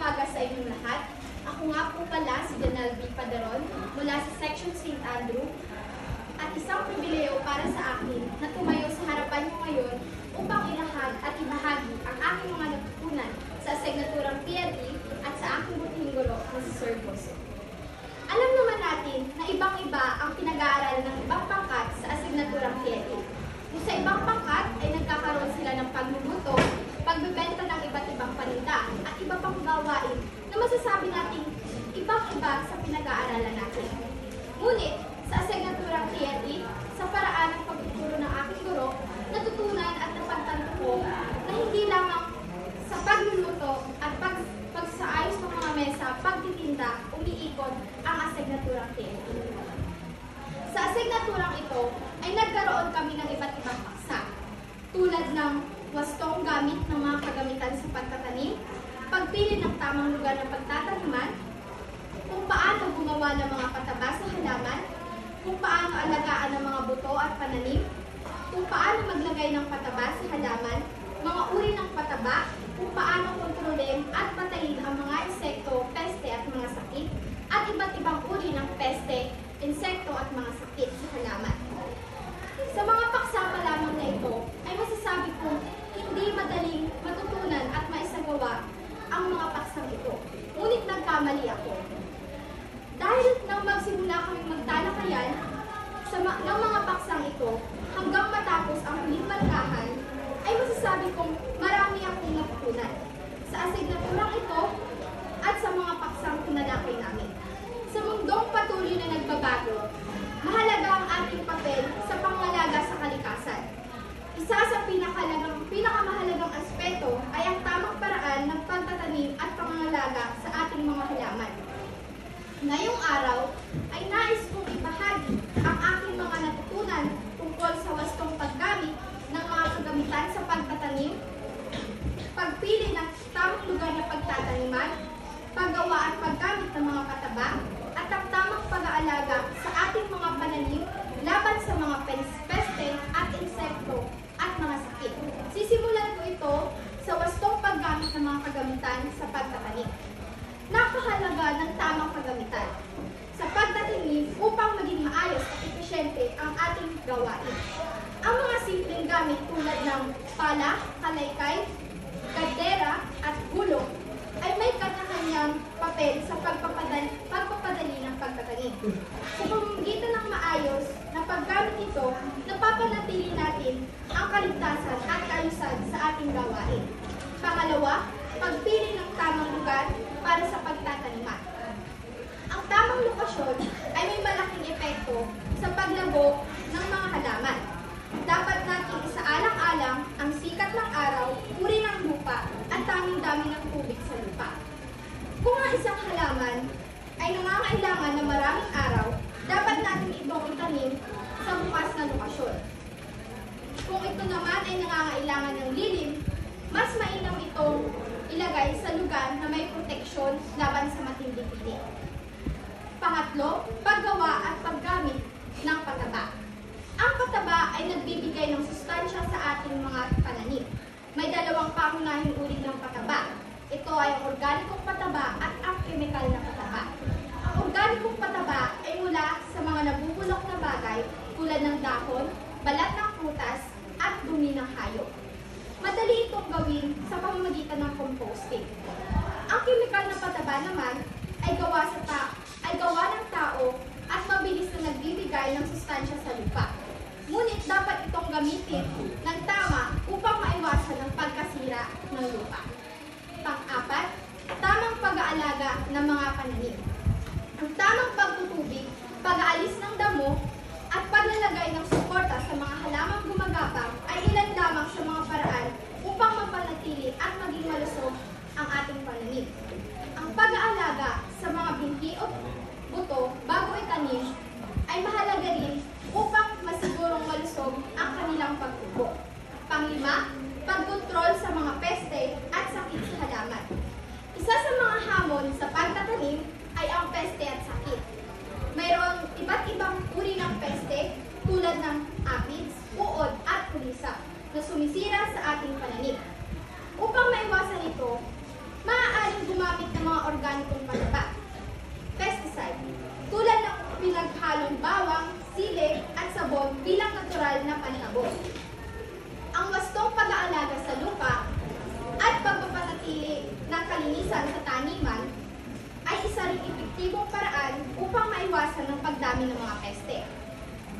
umaga sa inyong lahat. Ako nga po pala si Janelle B. Padaron mula sa Section St. Andrew at isang pribileyo para sa akin na tumayo sa harapan niyo ngayon upang ilahad at ibahagi ang aking mga natutunan sa asignaturang PLE at sa aking butihing guro na si Sir Boso. Alam naman natin na ibang-iba ang pinag-aaralan ng ibang pangkat sa asignaturang PLE. Kung sa ibang pangkat ay nagkakaroon sila ng pagluluto, pagbebenta ng iba't ibang paninda at iba pang gawain na masasabi natin ibang-iba sa pinag-aaralan natin. Ngunit, sa asignaturang PLE, sa paraan ng pagtuturo ng aking guro, natutunan at napagtanto ko na hindi lamang sa pagluluto at pagsaayos ng mga mesa, pagtitinda, umiikot ang asignaturang PLE. Sa asignaturang ito ay nagkaroon kami ng iba't ibang paksa, tulad ng wastong gamit ng mga kagamitan sa pagtatanim, pagpili ng tamang lugar ng pagtataniman, kung paano gumawa ng mga pataba sa halaman, kung paano alagaan ng mga buto at pananim, kung paano maglagay ng pataba sa halaman, mga uri ng pataba, kung paano kontrolin at patayin ang mga insekto, peste at mga sakit, at iba't ibang uri ng peste, insekto at mga sakit sa halaman. Sa mga paksa pa lamang na ito, ay masasabi kong hindi madaling matutunan at maisagawa ang mga paksang ito. Ngunit nagkamali ako. Dahil nang magsimula kaming magtalakayan ng mga paksang ito hanggang matapos ang huling markahan, ay masasabi kong marami akong natutunan sa asignaturang ito at sa mga paksang tinalakay namin. Sa mundong patuloy na nagbabago, mahalaga ang ating papel sa pangalaga sa kalikasan. Isa sa pinakamahalagang aspeto ay ang tamang paraan ng pagtatanim at pangangalaga sa ating mga halaman. Ngayong araw ay nais kong ibahagi ang aking mga natutunan tungkol sa wastong paggamit ng mga kagamitan sa pagtatanim, pagpili ng tamang lugar na pagtataniman, paggawa at paggamit ng mga pataba, at ang tamang pag-aalaga sa ating mga pananim laban sa mga peste at insekto at mga sakit. Sisimulan ko ito sa wastong paggamit ng mga kagamitan sa pagtatanim. Napakahalaga ng tamang kagamitan sa pagtatanim upang maging maayos at epesyente ang ating gawain. Ang mga simpleng gamit tulad ng pala, kalaykay, kaldera at gulong ay may kanya-kanyang papel sa pagpapadali ng pagtatanim. Sa pamamagitan ng maayos na paggamit ito, napapanatili natin ang kaligtasan at kaayusan sa ating gawain. Pangalawa, pagpili ng tamang lugar para sa pagtataniman. Ang tamang lokasyon ay may malaking epekto sa paglago ng mga halaman. Dapat natin isaalang-alang ang sikat ng araw, uri ng lupa, at tanging dami ng tubig sa lupa. Kung ang isang halaman ay nangangailangan ng maraming araw, dapat natin itong itanim sa bukas na lokasyon. Kung ito naman ay nangangailangan ng lilim, mas mainam itong ilagay sa lugar na may proteksyon laban sa matinding init. Pangatlo, paggawa at paggamit ng pataba. Ang pataba ay nagbibigay ng sustansya sa ating mga pananim. May dalawang pangunahing uri ng pataba. Ito ay ang organikong pataba at ang kemikal na pataba. Ang organikong pataba ay mula sa mga nabubulok na bagay tulad ng dahon, balat ng prutas, at dumi ng hayop. Madali itong gawin sa pamamagitan ng composting. Ang kemikal na pataba naman ay gawa ng tao at mabilis na nagbibigay ng sustansya sa lupa. Ngunit dapat itong gamitin ng tama upang maiwasan ang pagkasira ng lupa. Pang-apat, tamang pag-aalaga ng mga pananim. Ang tamang pagtutubig, pag-aalis ng damo, at paglalagay ng suporta sa mga halamang gumagapang ay ilan lamang sa mga paraan upang mapanatili at maging malusog ang ating pananim. Ang pag-aalaga sa mga binhi o buto bago itanim ay mahalaga rin upang masigurong malusog ang kanilang pagtubo. Panglima, pagkontrol sa mga peste at sakit sa halaman. Isa sa mga hamon sa pagtatanim ay ang peste at sakit. Mayroong iba't ibang uri ng peste tulad ng aphids, uod at kulisa na sumisira sa ating pananim. Upang maiwasan ito, maaaring gumamit ng pagpapanatili ng kalinisan sa taniman ay isa ring epektibong paraan upang maiwasan ang pagdami ng mga peste.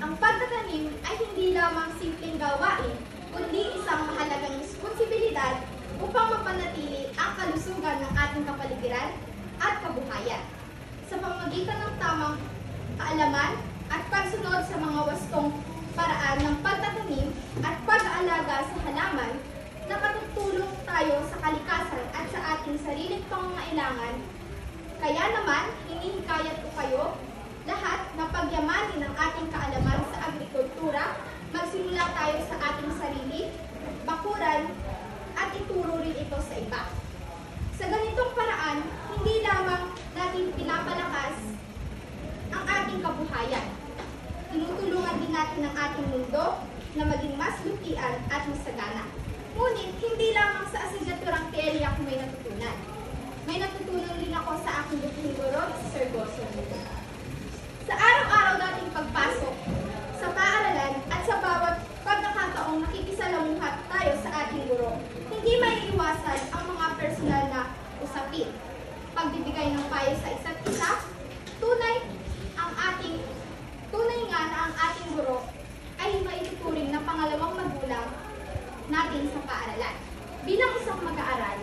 Ang pagtatanim ay hindi lamang simpleng gawain, kundi isang mahalagang responsibilidad upang mapanatili ang kalusugan ng ating kapaligiran at kabuhayan. Sa pamamagitan ng tamang kaalaman at pagsunod sa mga wastong paraan ng pagtatanim at pag-aalaga sa halaman, nakatutulong tayo sa kalikasan at sa ating sariling pangangailangan. Kaya naman, hinihikayat ko kayo lahat na pagyamanin ang ating kaalaman sa agrikultura, magsimula tayo sa ating sarili, bakuran, at ituro rin ito sa iba. Sa ganitong paraan, hindi lamang natin pinapalakas ang ating kabuhayan. Tinutulungan din natin ang ating mundo na maging mas lutian at masagana. Ngunit, hindi lamang sa asignaturang teorya ako may natutunan. May natutunan din ako sa aking buting guro, si Sir Goso. Sa araw-araw nating pagpasok sa paaralan at sa bawat pagkakataong nakikisalamuha tayo sa ating guro, hindi may iwasan ang mga personal na usapin. Pagbibigay ng payo sa isa't isa, tunay nga na ang ating guro ay maituturing na pangalawang magulang natin sa paaralan. Bilang isang mag-aaral,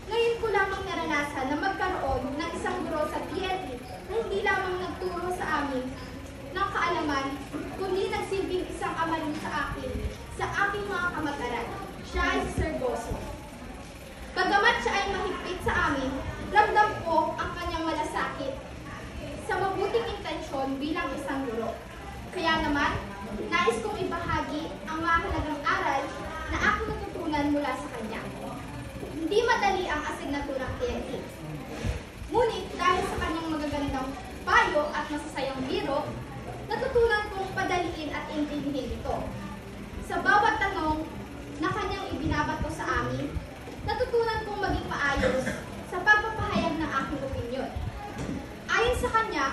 ngayon ko lamang naranasan na magkaroon ng isang guro sa PLE na hindi lamang nagturo sa amin ng kaalaman, kundi nagsilbing isang ama rin sa akin, sa aking mga kamag-aral. Siya ay si Sir Goso. Bagamat siya ay mahigpit sa amin, ramdam ko ang kanyang malasakit sa mabuting intensyon bilang isang guro. Kaya naman, nais kong ibahagi ang mahalagang aral na aking natutunan mula sa kanya. Hindi madali ang asignaturang TNT. Ngunit dahil sa kanyang magagandang payo at masasayang biro, natutunan kong padaliin at intindihin ito. Sa bawat tanong na kanyang ibinabato sa amin, natutunan kong maging maayos sa pagpapahayag ng aking opinyon. Ayon sa kanya,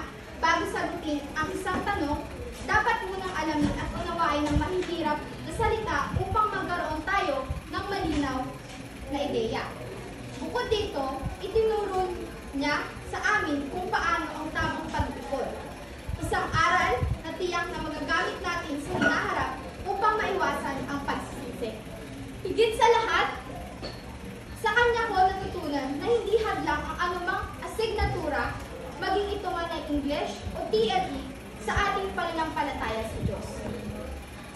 bago sagutin ang isang tanong, dapat munang alamin at unawain ng mahihirap na salita upang magkaroon tayo ng malinaw na ideya. Bukod dito, itinuro niya sa amin kung paano ang tamang pag-ipon. Isang aral na tiyak na magagamit natin sa hinaharap upang maiwasan ang pagsisisi. Higit sa lahat, sa kanya ko natutunan na hindi hadlang ang anumang asignatura, maging ito man ay English o TLE, sa ating pananampalataya sa Diyos.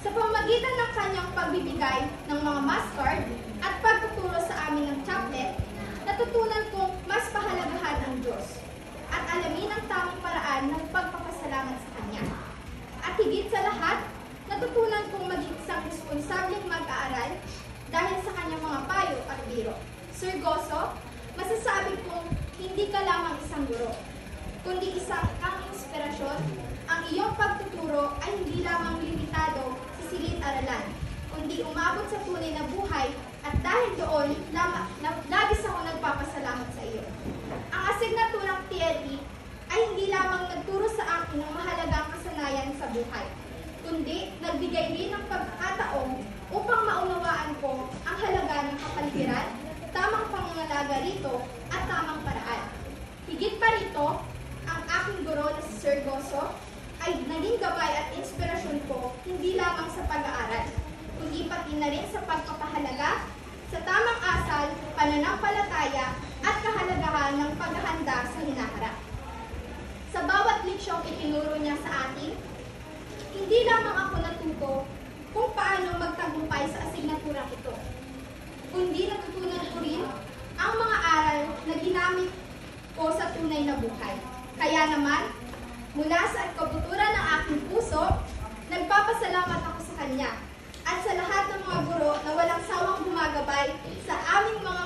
Sa pamamagitan ng kanyang pagbibigay ng mga mass-card at pagtuturo sa amin ng chaplet, natutunan kong mas pahalagahan ang Diyos at alamin ang tamang paraan ng pagpapasalamat sa Kanya. At higit sa lahat, natutunan kong maging isang responsableng mag-aaral dahil sa kanyang mga payo at biro. Sir Goso, masasabi kong hindi ka lamang isang guro, kundi isang kang inspirasyon. Ang iyong pagtuturo ay hindi lamang limitado sa silid-aralan, kundi umabot sa tunay na buhay at dahil doon, labis ako nagpapasalamat sa iyo. Ang asignaturang TLE ay hindi lamang nagturo sa akin ng mahalagang kasanayan sa buhay, kundi nagbigay rin ng pagkakataon upang maunawaan ko ang halaga ng kapaligiran, tamang pangangalaga rito at tamang paraan. Higit pa rito, ang aking guro na si Sir Goso ay naging gabay at inspirasyon ko hindi lamang sa pag-aaral, kundi pati na rin sa pagpapahalaga, sa tamang asal, pananampalataya, at kahalagahan ng paghahanda sa hinaharap. Sa bawat leksyong itinuro niya sa atin, hindi lamang ako natuto kung paano magtagumpay sa asignatura ito, kundi natutunan ko rin ang mga aral na ginamit ko sa tunay na buhay. Kaya naman, mula sa kabuturan ng aking puso, nagpapasalamat ako sa Kanya at sa lahat ng mga guro na walang sawang gumagabay sa aming mga